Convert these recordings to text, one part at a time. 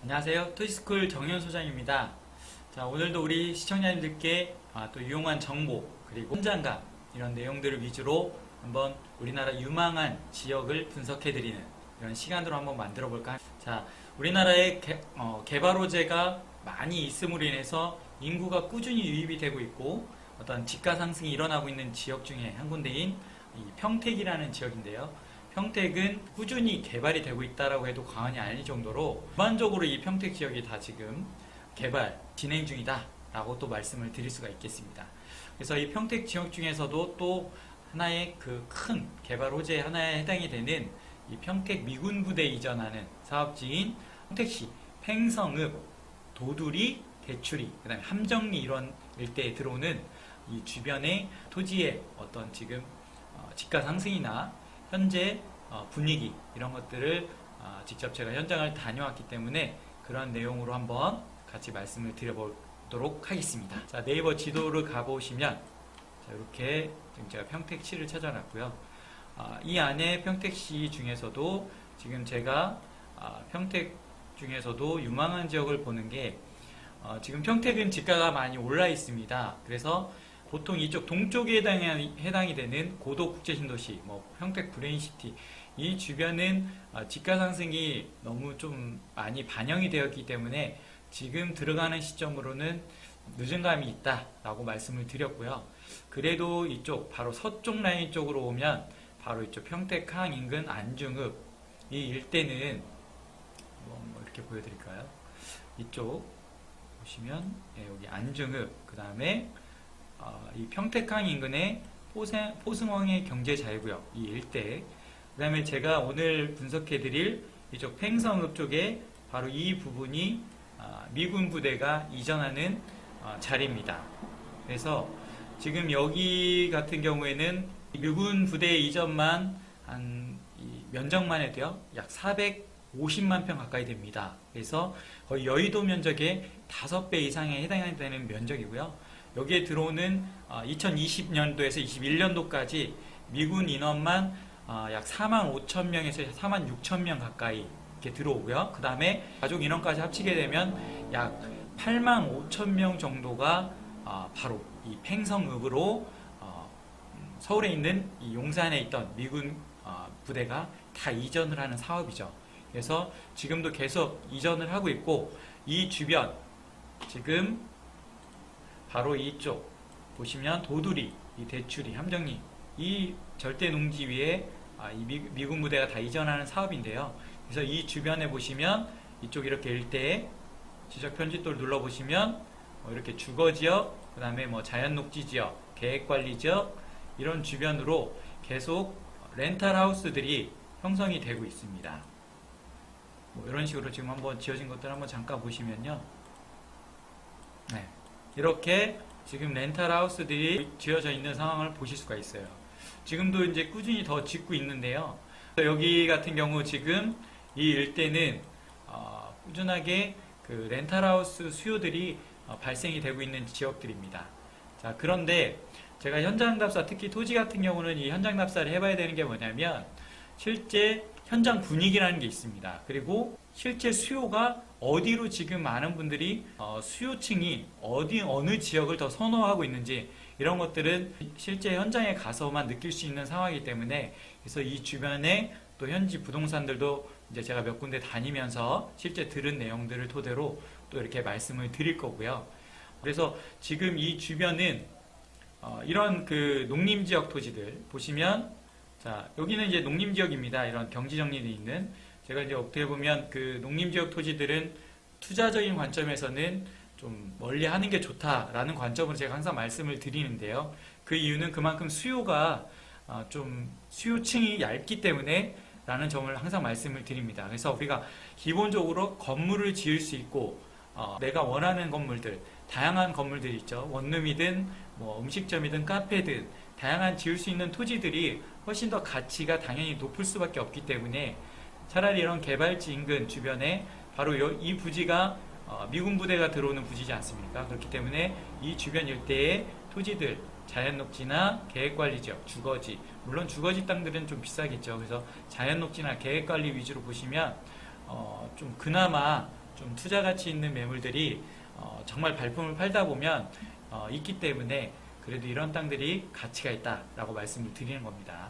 안녕하세요. 토지스쿨 정현 소장입니다. 자, 오늘도 우리 시청자님들께 또 유용한 정보 그리고 현장감 이런 내용들을 위주로 한번 우리나라 유망한 지역을 분석해드리는 이런 시간으로 한번 만들어 볼까 합니다. 자, 우리나라에 개발 호재가 많이 있음으로 인해서 인구가 꾸준히 유입이 되고 있고 어떤 집가 상승이 일어나고 있는 지역 중에 한 군데인 이 평택이라는 지역인데요. 평택은 꾸준히 개발이 되고 있다고 해도 과언이 아닐 정도로 일반적으로 이 평택 지역이 다 지금 개발 진행 중이다 라고 또 말씀을 드릴 수가 있겠습니다. 그래서 이 평택 지역 중에서도 또 하나의 그 큰 개발 호재 하나에 해당이 되는 이 평택 미군부대 이전하는 사업지인 평택시 팽성읍, 도두리, 대추리, 그 다음에 함정리 이런 일대에 들어오는 이 주변의 토지의 어떤 지금 집가 상승이나 현재 분위기 이런 것들을 직접 제가 현장을 다녀왔기 때문에 그런 내용으로 한번 같이 말씀을 드려보도록 하겠습니다. 자, 네이버 지도를 가보시면 자, 이렇게 지금 제가 평택시를 찾아놨고요. 이 안에 평택시 중에서도 지금 제가 평택 중에서도 유망한 지역을 보는 게 지금 평택은 집가가 많이 올라 있습니다. 그래서 보통 이쪽 동쪽에 해당이 되는 고도 국제신도시, 평택 브레인시티 이 주변은 집가 상승이 너무 좀 많이 반영이 되었기 때문에 지금 들어가는 시점으로는 늦은 감이 있다라고 말씀을 드렸고요. 그래도 이쪽 바로 서쪽 라인 쪽으로 오면 바로 이쪽 평택항 인근 안중읍 이 일대는 이렇게 보여드릴까요? 이쪽 보시면 여기 안중읍 그 다음에 이 평택항 인근의 포승왕의 경제자유구역 이 일대 그 다음에 제가 오늘 분석해드릴 이쪽 팽성읍 쪽에 바로 이 부분이 미군 부대가 이전하는 자리입니다. 그래서 지금 여기 같은 경우에는 미군 부대 이전만 한 면적만 해도요 약 450만 평 가까이 됩니다. 그래서 거의 여의도 면적의 5배 이상에 해당이 되는 면적이고요. 여기에 들어오는 2020년도에서 21년도까지 미군 인원만 약 4만 5천 명에서 4만 6천 명 가까이 이렇게 들어오고요. 그 다음에 가족 인원까지 합치게 되면 약 8만 5천 명 정도가 바로 이 팽성읍으로 서울에 있는 이 용산에 있던 미군 부대가 다 이전을 하는 사업이죠. 그래서 지금도 계속 이전을 하고 있고 이 주변 지금 바로 이쪽 보시면 도두리, 이 대추리, 함정리 이 절대 농지 위에 이 미군 부대가 다 이전하는 사업인데요. 그래서 이 주변에 보시면 이쪽 이렇게 일대에 지적 편집도를 눌러보시면 이렇게 주거지역, 그 다음에 자연녹지지역, 계획관리지역 이런 주변으로 계속 렌탈하우스들이 형성이 되고 있습니다. 이런 식으로 지금 한번 지어진 것들 한번 잠깐 보시면요. 네. 이렇게 지금 렌탈하우스들이 지어져 있는 상황을 보실 수가 있어요. 지금도 이제 꾸준히 더 짓고 있는데요. 여기 같은 경우 지금 이 일대는 꾸준하게 그 렌탈하우스 수요들이 발생이 되고 있는 지역들입니다. 자, 그런데 제가 현장 답사, 특히 토지 같은 경우는 이 현장 답사를 해봐야 되는 게 뭐냐면 실제 현장 분위기라는 게 있습니다. 그리고 실제 수요가 어디로 지금 많은 분들이 수요층이 어느 지역을 더 선호하고 있는지 이런 것들은 실제 현장에 가서만 느낄 수 있는 상황이기 때문에 그래서 이 주변에 또 현지 부동산들도 이제 제가 몇 군데 다니면서 실제 들은 내용들을 토대로 또 이렇게 말씀을 드릴 거고요. 그래서 지금 이 주변은 이런 그 농림지역 토지들 보시면 자, 여기는 이제 농림지역입니다. 이런 경지정리되어 있는 제가 이제 어떻게 보면 그 농림지역 토지들은 투자적인 관점에서는 좀 멀리 하는 게 좋다라는 관점으로 제가 항상 말씀을 드리는데요. 그 이유는 그만큼 수요가 좀 수요층이 얇기 때문에 라는 점을 항상 말씀을 드립니다. 그래서 우리가 기본적으로 건물을 지을 수 있고 내가 원하는 건물들 다양한 건물들이 있죠. 원룸이든 음식점이든 카페든 다양한 지을 수 있는 토지들이 훨씬 더 가치가 당연히 높을 수밖에 없기 때문에 차라리 이런 개발지 인근 주변에 바로 이 부지가 미군 부대가 들어오는 부지지 않습니까? 그렇기 때문에 이 주변 일대의 토지들, 자연녹지나 계획관리지역, 주거지, 물론 주거지 땅들은 좀 비싸겠죠. 그래서 자연녹지나 계획관리 위주로 보시면 좀 그나마 좀 투자 가치 있는 매물들이 정말 발품을 팔다 보면 있기 때문에 그래도 이런 땅들이 가치가 있다라고 말씀을 드리는 겁니다.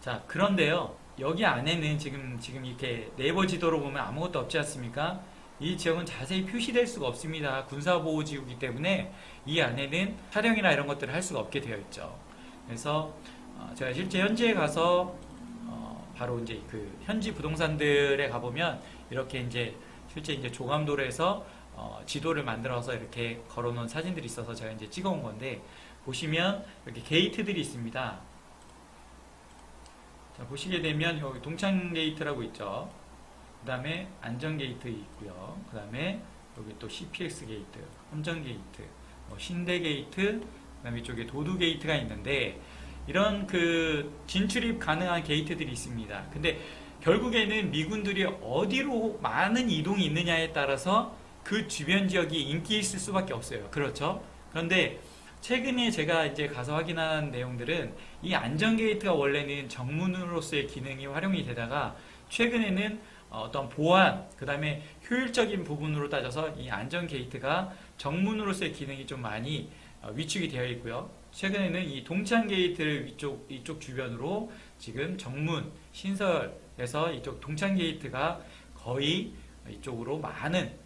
자, 그런데요, 여기 안에는 지금 이렇게 네이버 지도로 보면 아무것도 없지 않습니까? 이 지역은 자세히 표시될 수가 없습니다. 군사보호지구이기 때문에 이 안에는 촬영이나 이런 것들을 할 수가 없게 되어 있죠. 그래서 제가 실제 현지에 가서 바로 이제 그 현지 부동산들에 가보면 이렇게 이제 실제 이제 조감도로에서 지도를 만들어서 이렇게 걸어놓은 사진들이 있어서 제가 이제 찍어온 건데, 보시면 이렇게 게이트들이 있습니다. 자, 보시게 되면 여기 동창 게이트라고 있죠. 그 다음에 안전 게이트 있고요. 그 다음에 여기 또 CPX 게이트, 함정 게이트, 신대 게이트, 그 다음에 이쪽에 도두 게이트가 있는데, 이런 그 진출입 가능한 게이트들이 있습니다. 근데 결국에는 미군들이 어디로 많은 이동이 있느냐에 따라서 그 주변 지역이 인기 있을 수밖에 없어요. 그렇죠? 그런데 최근에 제가 이제 가서 확인한 내용들은 이 안전 게이트가 원래는 정문으로서의 기능이 활용이 되다가 최근에는 어떤 보안, 그 다음에 효율적인 부분으로 따져서 이 안전 게이트가 정문으로서의 기능이 좀 많이 위축이 되어 있고요. 최근에는 이 동창 게이트를 이쪽 주변으로 지금 정문 신설에서 이쪽 동창 게이트가 거의 이쪽으로 많은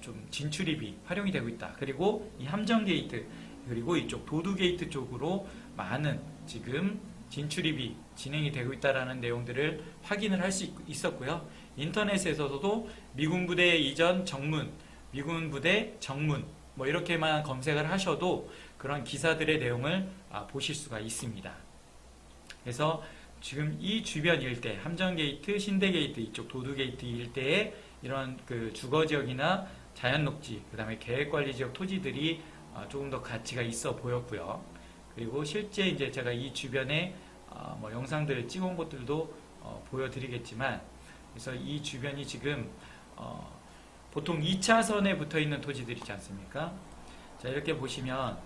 좀 진출입이 활용이 되고 있다. 그리고 이 함정 게이트, 그리고 이쪽 도두 게이트 쪽으로 많은 지금 진출입이 진행이 되고 있다라는 내용들을 확인을 할 수 있었고요. 인터넷에서도 미군 부대 이전 정문, 미군 부대 정문 뭐 이렇게만 검색을 하셔도 그런 기사들의 내용을 보실 수가 있습니다. 그래서 지금 이 주변 일대, 함정 게이트, 신대 게이트, 이쪽 도두 게이트 일대에 이런 그 주거 지역이나 자연 녹지, 그 다음에 계획 관리 지역 토지들이 조금 더 가치가 있어 보였고요. 그리고 실제 이제 제가 이 주변에 뭐 영상들을 찍어온 것들도 보여드리겠지만, 그래서 이 주변이 지금 보통 2차선에 붙어 있는 토지들 있지 않습니까? 자, 이렇게 보시면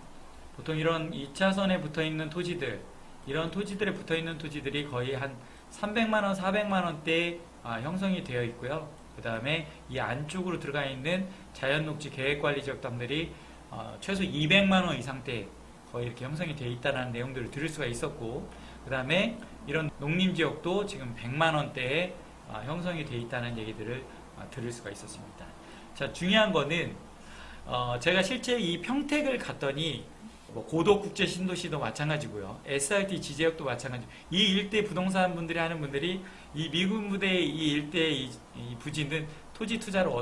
보통 이런 2차선에 붙어 있는 토지들, 이런 토지들에 붙어 있는 토지들이 거의 한 300만원, 400만원대 형성이 되어 있고요. 그 다음에 이 안쪽으로 들어가 있는 자연녹지 계획관리지역 땅들이 최소 200만원 이상대 거의 이렇게 형성이 되어 있다는 내용들을 들을 수가 있었고, 그 다음에 이런 농림지역도 지금 100만원대에 형성이 되어 있다는 얘기들을 들을 수가 있었습니다. 자, 중요한 거는 제가 실제 이 평택을 갔더니 뭐 고덕국제 신도시도 마찬가지고요. SRT 지제역도 마찬가지. 이 일대 부동산 분들이 하는 분들이 이 미군 부대 이 일대 이 부지는 토지 투자로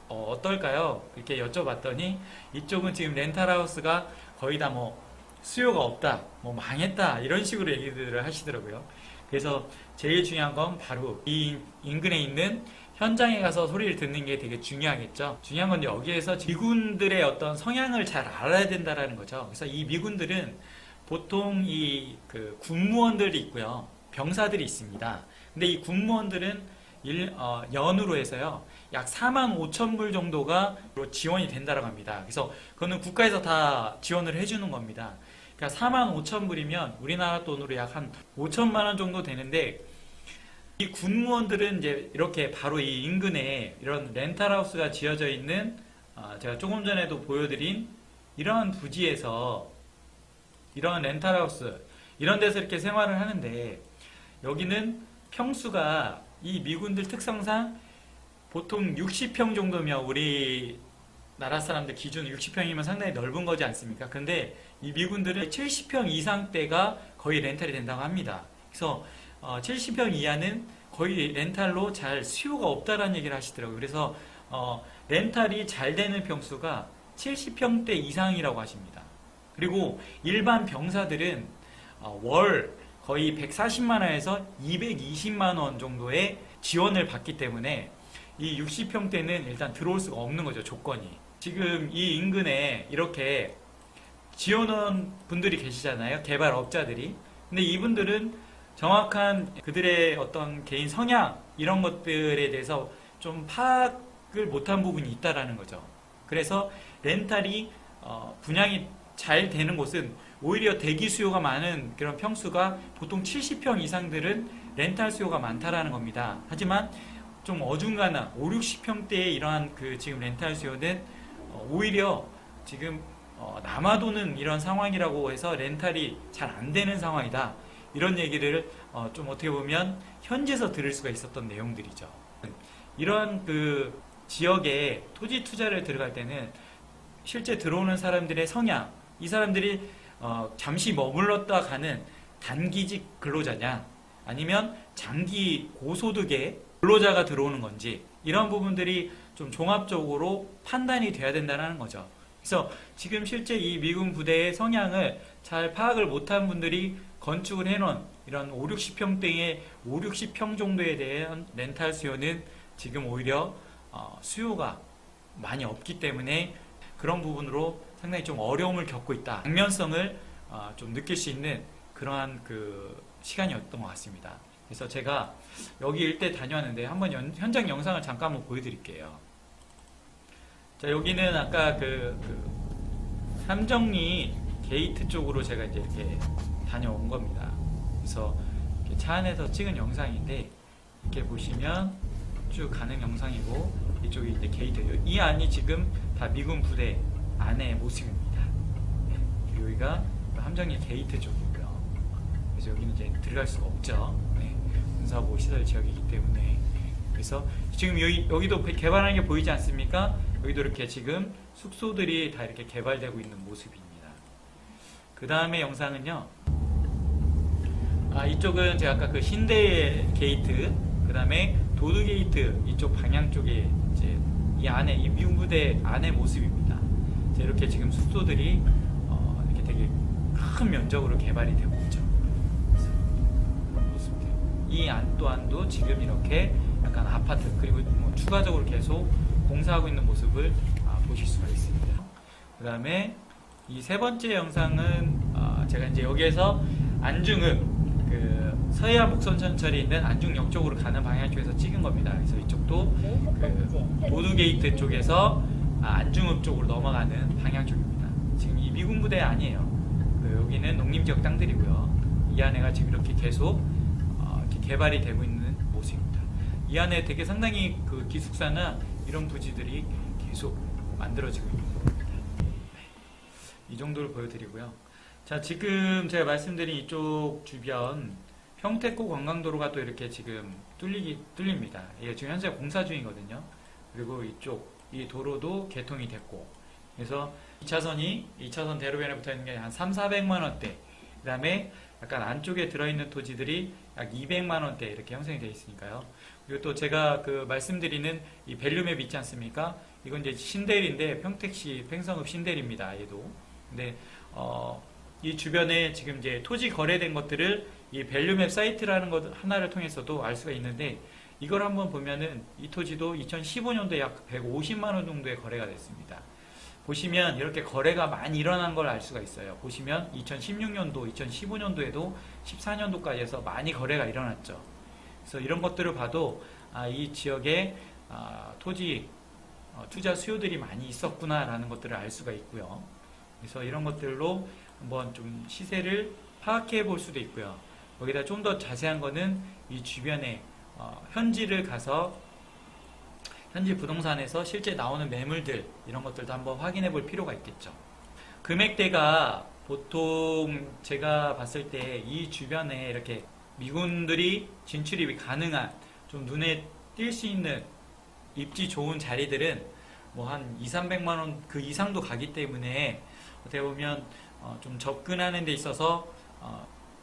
어떨까요? 이렇게 여쭤봤더니 이쪽은 지금 렌탈하우스가 거의 다 뭐 수요가 없다, 뭐 망했다 이런 식으로 얘기들을 하시더라고요. 그래서 제일 중요한 건 바로 이 인근에 있는 현장에 가서 소리를 듣는 게 되게 중요하겠죠. 중요한 건 여기에서 미군들의 어떤 성향을 잘 알아야 된다라는 거죠. 그래서 이 미군들은 보통 이 그 군무원들이 있고요, 병사들이 있습니다. 근데 이 군무원들은 연으로 해서요 약 4만 5천 불 정도가 지원이 된다라고 합니다. 그래서 그거는 국가에서 다 지원을 해주는 겁니다. 그러니까 4만 5천 불이면 우리나라 돈으로 약 한 5천만 원 정도 되는데, 이 군무원들은 이제 이렇게 바로 이 인근에 이런 렌탈하우스가 지어져 있는 제가 조금 전에도 보여드린 이런 부지에서 이런 렌탈하우스 이런 데서 이렇게 생활을 하는데, 여기는 평수가 이 미군들 특성상 보통 60평 정도면 우리나라 사람들 기준 60평이면 상당히 넓은 거지 않습니까? 근데 이 미군들은 70평 이상대가 거의 렌탈이 된다고 합니다. 그래서 70평 이하는 거의 렌탈로 잘 수요가 없다라는 얘기를 하시더라고요. 그래서 렌탈이 잘 되는 평수가 70평대 이상이라고 하십니다. 그리고 일반 병사들은 월 거의 140만원에서 220만원 정도의 지원을 받기 때문에 이 60평대는 일단 들어올 수가 없는 거죠, 조건이. 지금 이 인근에 이렇게 지원원 분들이 계시잖아요, 개발업자들이. 근데 이분들은 정확한 그들의 어떤 개인 성향 이런 것들에 대해서 좀 파악을 못한 부분이 있다라는 거죠. 그래서 렌탈이 분양이 잘 되는 곳은 오히려 대기 수요가 많은 그런 평수가 보통 70평 이상들은 렌탈 수요가 많다라는 겁니다. 하지만 좀 어중간한 5, 60평대의 이러한 그 지금 렌탈 수요는 오히려 지금 남아도는 이런 상황이라고 해서 렌탈이 잘 안 되는 상황이다. 이런 얘기를 좀 어떻게 보면 현지에서 들을 수가 있었던 내용들이죠. 이러한 그 지역에 토지 투자를 들어갈 때는 실제 들어오는 사람들의 성향, 이 사람들이 잠시 머물렀다 가는 단기직 근로자냐, 아니면 장기 고소득의 근로자가 들어오는 건지, 이런 부분들이 좀 종합적으로 판단이 돼야 된다는 거죠. 그래서 지금 실제 이 미군 부대의 성향을 잘 파악을 못한 분들이 건축을 해놓은 이런 5, 60평대의 5, 60평 정도에 대한 렌탈 수요는 지금 오히려 수요가 많이 없기 때문에 그런 부분으로 상당히 좀 어려움을 겪고 있다. 방면성을 좀 느낄 수 있는 그러한 그 시간이었던 것 같습니다. 그래서 제가 여기 일대 다녀왔는데 한번 현장 영상을 잠깐 한번 보여드릴게요. 자, 여기는 아까 그 삼정리 게이트 쪽으로 제가 이제 이렇게 다녀온 겁니다. 그래서 이렇게 차 안에서 찍은 영상인데, 이렇게 보시면 쭉 가는 영상이고, 이쪽이 이제 게이트, 이 안이 지금 다 미군 부대 안의 모습입니다. 네. 여기가 함정리 게이트 쪽이고요. 그래서 여기는 이제 들어갈 수가 없죠. 네. 군사보호 시설 지역이기 때문에. 그래서 지금 여기도 개발하는 게 보이지 않습니까? 여기도 이렇게 지금 숙소들이 다 이렇게 개발되고 있는 모습입니다. 그 다음에 영상은요. 이쪽은 제가 아까 그 신대 게이트, 그 다음에 도드 게이트 이쪽 방향 쪽에 이제 이 안에 이 미군 부대 안의 모습입니다. 이렇게 지금 숙소들이 이렇게 되게 큰 면적으로 개발이 되고 있죠. 모습들. 이 안 또한도 지금 이렇게 약간 아파트, 그리고 뭐 추가적으로 계속 공사하고 있는 모습을 보실 수가 있습니다. 그 다음에 이 세 번째 영상은 제가 이제 여기에서 안중읍, 그 서해안 목선천철이 있는 안중역 쪽으로 가는 방향 쪽에서 찍은 겁니다. 그래서 이쪽도 그 도두게이트 쪽에서 안중읍 쪽으로 넘어가는 방향 쪽입니다. 지금 이 미군 부대 아니에요. 여기는 농림지역 땅들이고요. 이 안에가 지금 이렇게 계속 이렇게 개발이 되고 있는 모습입니다. 이 안에 되게 상당히 그 기숙사나 이런 부지들이 계속 만들어지고 있는 겁니다. 이 정도를 보여드리고요. 자, 지금 제가 말씀드린 이쪽 주변 평택고 관광도로가 또 이렇게 지금 뚫립니다. 이게 지금 현재 공사 중이거든요. 그리고 이쪽 이 도로도 개통이 됐고, 그래서 2차선 대로변에 붙어 있는 게 한 300~400만 원대, 그 다음에 약간 안쪽에 들어있는 토지들이 약 200만 원대 이렇게 형성이 되어 있으니까요. 그리고 또 제가 그 말씀드리는 이 밸류맵 있지 않습니까? 이건 이제 신대리인데 평택시 팽성읍 신대리입니다. 얘도. 근데 이 주변에 지금 이제 토지 거래된 것들을 이 밸류맵 사이트라는 것 하나를 통해서도 알 수가 있는데, 이걸 한번 보면은 이 토지도 2015년도에 약 150만 원 정도의 거래가 됐습니다. 보시면 이렇게 거래가 많이 일어난 걸 알 수가 있어요. 보시면 2016년도, 2015년도에도 14년도까지 해서 많이 거래가 일어났죠. 그래서 이런 것들을 봐도 이 지역에 토지 투자 수요들이 많이 있었구나라는 것들을 알 수가 있고요. 그래서 이런 것들로 한번 좀 시세를 파악해 볼 수도 있고요. 거기다 좀 더 자세한 거는 이 주변에 현지를 가서 현지 부동산에서 실제 나오는 매물들, 이런 것들도 한번 확인해 볼 필요가 있겠죠. 금액대가 보통 제가 봤을 때 이 주변에 이렇게 미군들이 진출입이 가능한 좀 눈에 띌 수 있는 입지 좋은 자리들은 뭐 한 200~300만 원 그 이상도 가기 때문에 어떻게 보면 좀 접근하는 데 있어서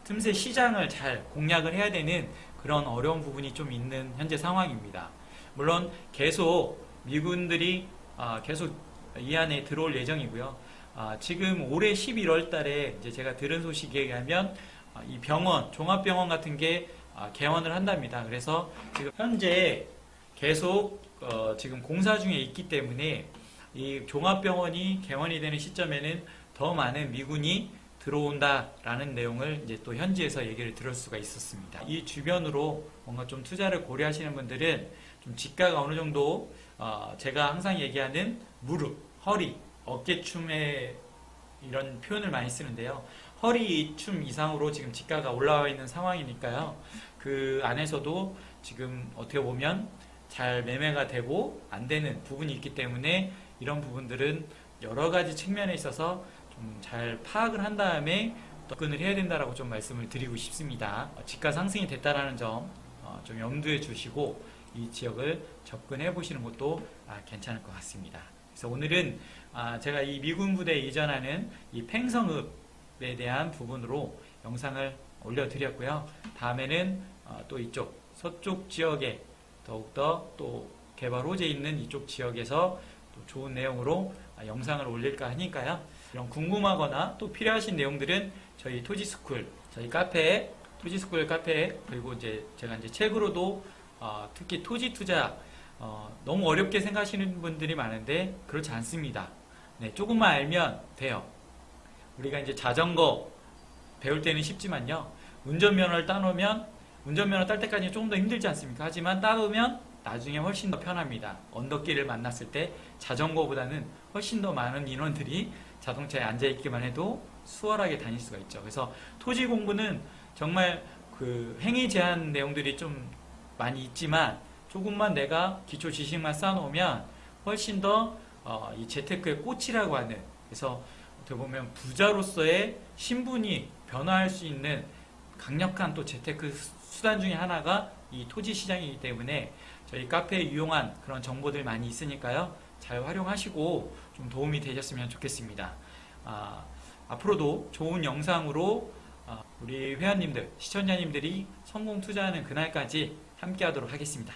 틈새 시장을 잘 공략을 해야 되는 그런 어려운 부분이 좀 있는 현재 상황입니다. 물론 계속 미군들이 계속 이 안에 들어올 예정이고요. 지금 올해 11월 달에 이제 제가 들은 소식에 의하면 이 병원, 종합병원 같은 게 개원을 한답니다. 그래서 지금 현재 계속 지금 공사 중에 있기 때문에 이 종합병원이 개원이 되는 시점에는 더 많은 미군이 들어온다라는 내용을 이제 또 현지에서 얘기를 들을 수가 있었습니다. 이 주변으로 뭔가 좀 투자를 고려하시는 분들은 좀 지가가 어느 정도 제가 항상 얘기하는 무릎, 허리 어깨춤에 이런 표현을 많이 쓰는데요. 허리춤 이상으로 지금 지가가 올라와 있는 상황이니까요. 그 안에서도 지금 어떻게 보면 잘 매매가 되고 안 되는 부분이 있기 때문에 이런 부분들은 여러 가지 측면에 있어서 좀 잘 파악을 한 다음에 접근을 해야 된다라고 좀 말씀을 드리고 싶습니다. 지가 상승이 됐다라는 점 좀 염두에 두시고 이 지역을 접근해 보시는 것도 괜찮을 것 같습니다. 그래서 오늘은 제가 이 미군 부대에 이전하는 이 팽성읍에 대한 부분으로 영상을 올려드렸고요. 다음에는 또 이쪽 서쪽 지역에 더욱더 또 개발 호재 있는 이쪽 지역에서 또 좋은 내용으로 영상을 올릴까 하니까요. 이런 궁금하거나 또 필요하신 내용들은 저희 토지스쿨, 저희 카페, 토지스쿨 카페, 그리고 이제 제가 이제 책으로도 특히 토지 투자 너무 어렵게 생각하시는 분들이 많은데 그렇지 않습니다. 네, 조금만 알면 돼요. 우리가 이제 자전거 배울 때는 쉽지만요. 운전면허를 따놓으면 운전면허 딸 때까지 조금 더 힘들지 않습니까? 하지만 따놓으면 나중에 훨씬 더 편합니다. 언덕길을 만났을 때 자전거보다는 훨씬 더 많은 인원들이 자동차에 앉아있기만 해도 수월하게 다닐 수가 있죠. 그래서 토지 공부는 정말 그 행위 제한 내용들이 좀 많이 있지만 조금만 내가 기초 지식만 쌓아놓으면 훨씬 더 이 재테크의 꽃이라고 하는, 그래서 어떻게 보면 부자로서의 신분이 변화할 수 있는 강력한 또 재테크 수단 중에 하나가 이 토지 시장이기 때문에 저희 카페에 유용한 그런 정보들 많이 있으니까요. 잘 활용하시고 좀 도움이 되셨으면 좋겠습니다. 앞으로도 좋은 영상으로 우리 회원님들, 시청자님들이 성공 투자하는 그날까지 함께 하도록 하겠습니다.